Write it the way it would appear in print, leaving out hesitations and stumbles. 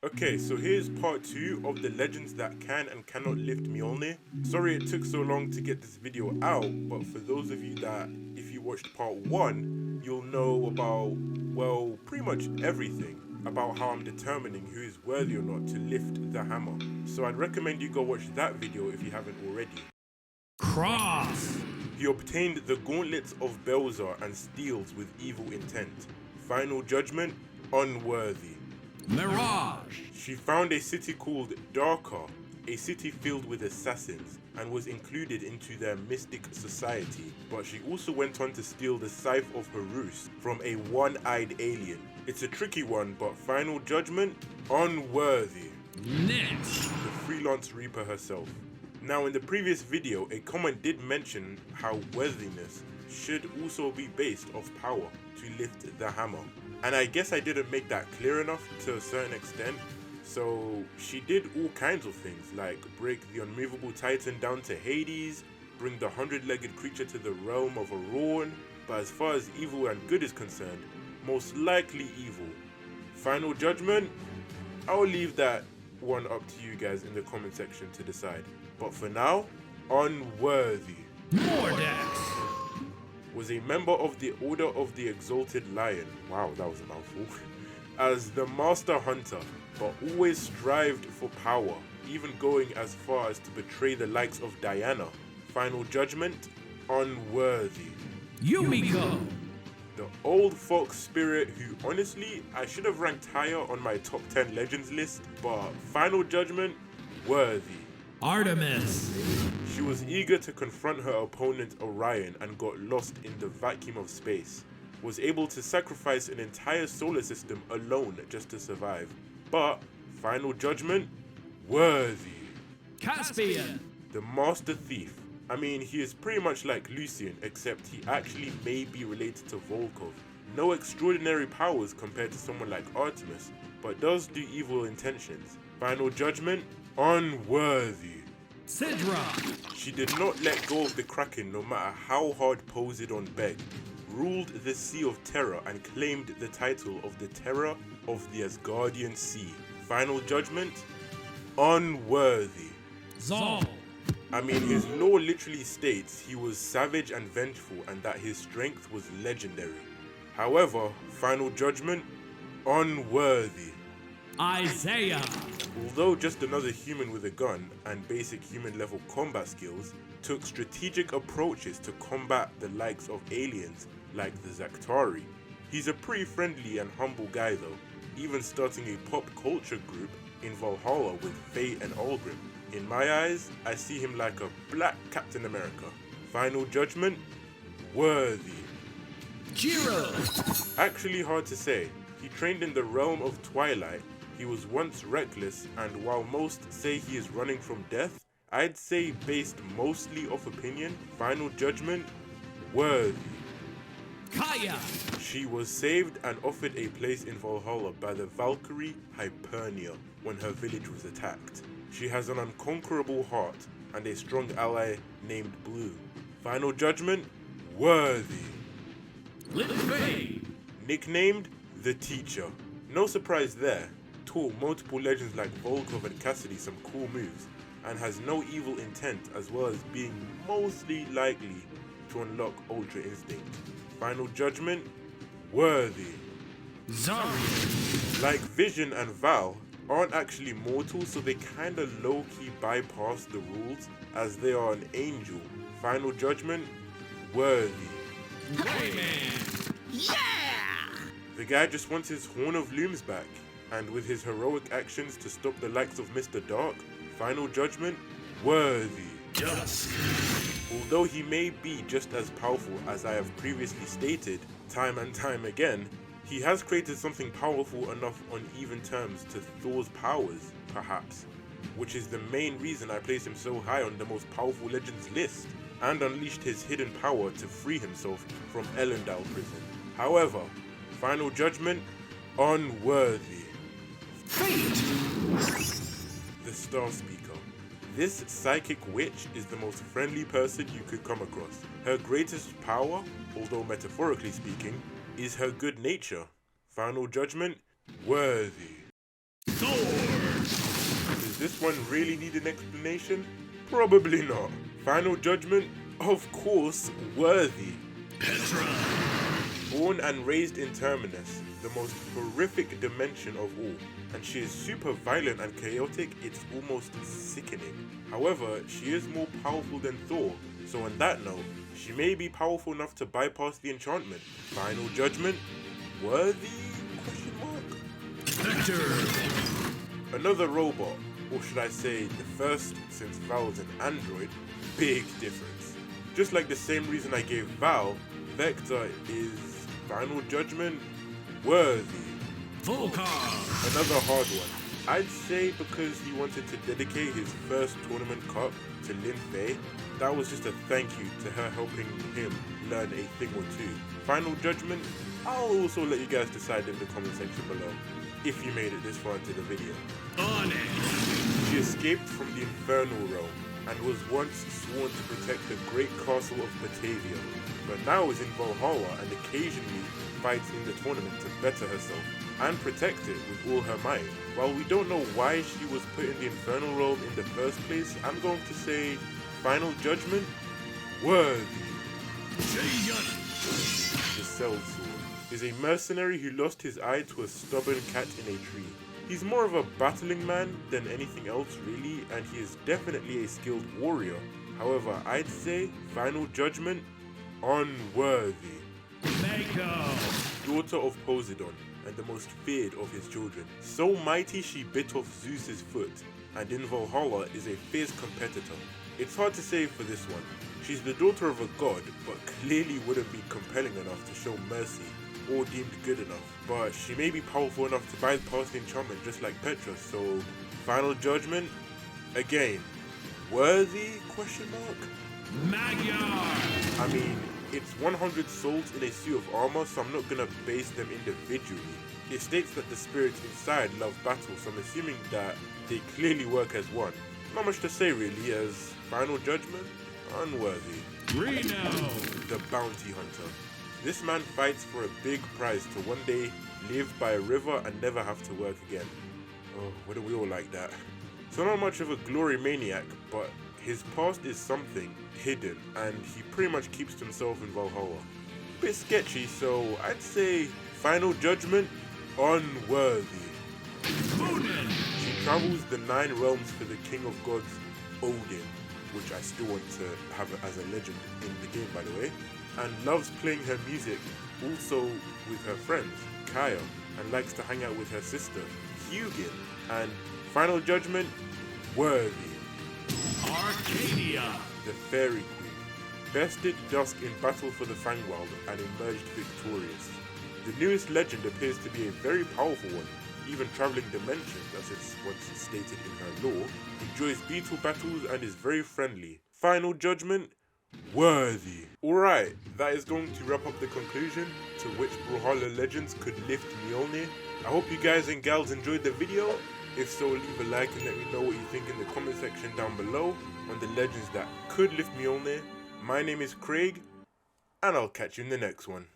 Okay, so here's part 2 of the legends that can and cannot lift Mjolnir. Sorry it took so long to get this video out, but for those of you that, if you watched part 1, you'll know about, well, pretty much everything about how I'm determining who is worthy or not to lift the hammer. So I'd recommend you go watch that video if you haven't already. Cross! He obtained the gauntlets of Belzar and steals with evil intent. Final judgment, unworthy. Mirage! She found a city called Darka, a city filled with assassins, and was included into their mystic society, but she also went on to steal the Scythe of Horus from a one-eyed alien. It's a tricky one, but final judgment, unworthy. Next! The Freelance Reaper herself. Now in the previous video, a comment did mention how worthiness should also be based off power to lift the hammer. And I guess I didn't make that clear enough to a certain extent. So she did all kinds of things, like break the unmovable titan down to Hades, bring the 100-legged creature to the realm of Aurorn, but as far as evil and good is concerned, most likely evil. Final judgment? I'll leave that one up to you guys in the comment section to decide. But for now, unworthy. Mordex! Was a member of the Order of the Exalted Lion, wow that was a mouthful, as the Master Hunter, but always strived for power, even going as far as to betray the likes of Diana. Final judgment, unworthy. Yumiko! The old fox spirit who honestly I should have ranked higher on my top 10 legends list, but final judgment, worthy. Artemis! She was eager to confront her opponent Orion and got lost in the vacuum of space. Was able to sacrifice an entire solar system alone just to survive. But, final judgment, worthy. Caspian! The Master Thief. I mean, he is pretty much like Lucian, except he actually may be related to Volkov. No extraordinary powers compared to someone like Artemis, but does do evil intentions. Final judgment, unworthy. Sidra! She did not let go of the Kraken no matter how hard Poseidon begged, ruled the Sea of Terror and claimed the title of the Terror of the Asgardian Sea. Final judgment, unworthy. Zal! I mean, his lore literally states he was savage and vengeful and that his strength was legendary. However, final judgment, unworthy. Isaiah! Although just another human with a gun and basic human level combat skills, took strategic approaches to combat the likes of aliens like the Zaktari. He's a pretty friendly and humble guy though, even starting a pop culture group in Brawlhalla with Faye and Algrim. In my eyes, I see him like a black Captain America. Final judgment, worthy. Jiro! Actually hard to say. He trained in the realm of Twilight. He was once reckless, and while most say he is running from death, I'd say based mostly off opinion, final judgment, worthy. Kaya! She was saved and offered a place in Brawlhalla by the Valkyrie Hypernia when her village was attacked. She has an unconquerable heart and a strong ally named Blue. Final judgment, worthy. Little Nicknamed the Teacher. No surprise there. Taught multiple legends like Volkov and Cassidy some cool moves, and has no evil intent as well as being mostly likely to unlock Ultra Instinct. Final judgment, worthy. Zarya! Like Vision and Val aren't actually mortal, so they kinda low-key bypass the rules as they are an angel. Final judgment, worthy. Rayman! Yeah! The guy just wants his Horn of Looms back, and with his heroic actions to stop the likes of Mr. Dark, final judgment, worthy. Dusk! Although he may be just as powerful as I have previously stated, time and time again, he has created something powerful enough on even terms to Thor's powers, perhaps, which is the main reason I place him so high on the most powerful legends list, and unleashed his hidden power to free himself from Elendil prison. However, final judgment, unworthy. Fate! The Star Speaker. This psychic witch is the most friendly person you could come across. Her greatest power, although metaphorically speaking, is her good nature. Final judgment, worthy. Thor! this one really need an explanation? Probably not. Final Judgment? Of course, worthy. Petra. Born and raised in Terminus, the most horrific dimension of all, and she is super violent and chaotic, it's almost sickening. However, she is more powerful than Thor, so on that note, she may be powerful enough to bypass the enchantment. Final Judgment? Worthy? Question mark. Vector. Another robot, or should I say the first since Val was an android. Big difference. Just like the same reason I gave Val, Vector is Final Judgment worthy. Volcar. Another hard one. I'd say because he wanted to dedicate his first tournament cup to Lin Fei, that was just a thank you to her helping him learn a thing or two. Final Judgment, I'll also let you guys decide in the comment section below, if you made it this far into the video. Onyx. She escaped from the Infernal Realm and was once sworn to protect the great castle of Batavia, but now is in Brawlhalla and occasionally fights in the tournament to better herself and protect it with all her might. While we don't know why she was put in the Infernal Realm in the first place, I'm going to say Final Judgment worthy. The Sellsword is a mercenary who lost his eye to a stubborn cat in a tree. He's more of a battling man than anything else really, and he is definitely a skilled warrior. However, I'd say Final Judgment unworthy. Mako. Daughter of Poseidon and the most feared of his children. So mighty she bit off Zeus's foot, and in Valhalla is a fierce competitor. It's hard to say for this one. She's the daughter of a god, but clearly wouldn't be compelling enough to show mercy or deemed good enough. But she may be powerful enough to bypass the enchantment just like Petra, so Final Judgment, again, worthy question mark? Magyar. I mean, it's 100 souls in a suit of armor, so I'm not gonna base them individually. It states that the spirits inside love battle, so I'm assuming that they clearly work as one. Not much to say really, as Final Judgment, unworthy. Reno. The Bounty Hunter. This man fights for a big prize to one day live by a river and never have to work again. Oh, wouldn't we all like that? So not much of a glory maniac, but his past is something hidden and he pretty much keeps to himself in Valhalla. Bit sketchy, so I'd say Final Judgment unworthy. Odin. She travels the 9 realms for the king of gods, Odin, which I still want to have as a legend in the game by the way, and loves playing her music also with her friends, Kaya, and likes to hang out with her sister, Hugin, and Final Judgment worthy. Arcadia. The Fairy Queen. Bested Dusk in battle for the Fangwild and emerged victorious. The newest legend appears to be a very powerful one, even travelling dimensions as it's once stated in her lore, enjoys beetle battles and is very friendly. Final Judgment worthy. Alright, that is going to wrap up the conclusion to which Brawlhalla legends could lift Mjolnir. I hope you guys and gals enjoyed the video. If so, leave a like and let me know what you think in the comment section down below on the legends that could lift Mjolnir. My name is Craig, and I'll catch you in the next one.